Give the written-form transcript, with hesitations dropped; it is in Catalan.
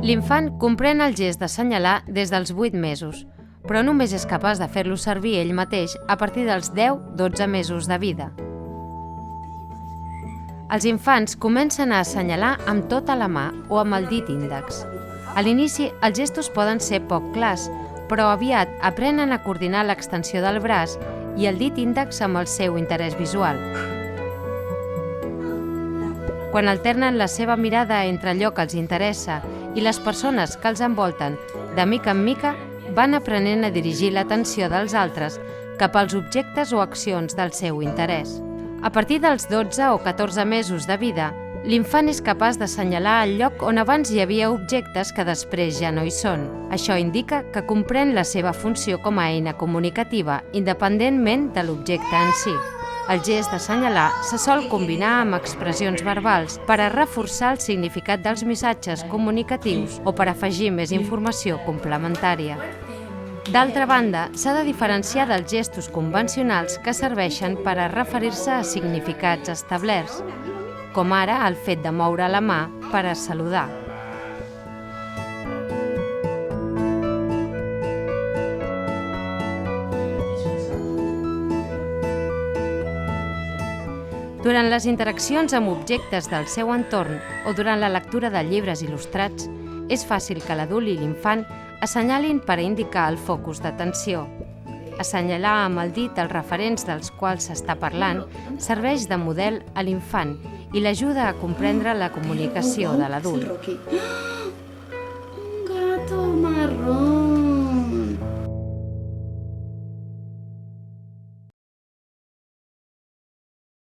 L'infant comprèn el gest d'assenyalar des dels 8 mesos, però només és capaç de fer-lo servir ell mateix a partir dels 10-12 mesos de vida. Els infants comencen a assenyalar amb tota la mà o amb el dit índex. A l'inici, els gestos poden ser poc clars, però aviat aprenen a coordinar l'extensió del braç i el dit índex amb el seu interès visual. Quan alternen la seva mirada entre allò que els interessa i les persones que els envolten, de mica en mica, van aprenent a dirigir l'atenció dels altres cap als objectes o accions del seu interès. A partir dels 12 o 14 mesos de vida, l'infant és capaç d'assenyalar el lloc on abans hi havia objectes que després ja no hi són. Això indica que comprèn la seva funció com a eina comunicativa, independentment de l'objecte en si. El gest d'assenyalar se sol combinar amb expressions verbals per a reforçar el significat dels missatges comunicatius o per afegir més informació complementària. D'altra banda, s'ha de diferenciar dels gestos convencionals que serveixen per a referir-se a significats establerts, com ara el fet de moure la mà per a saludar. Durant les interaccions amb objectes del seu entorn o durant la lectura de llibres il·lustrats, és fàcil que l'adult i l'infant assenyalin per a indicar el focus d'atenció. Assenyalar amb el dit els referents dels quals s'està parlant serveix de model a l'infant i l'ajuda a comprendre la comunicació de l'adult.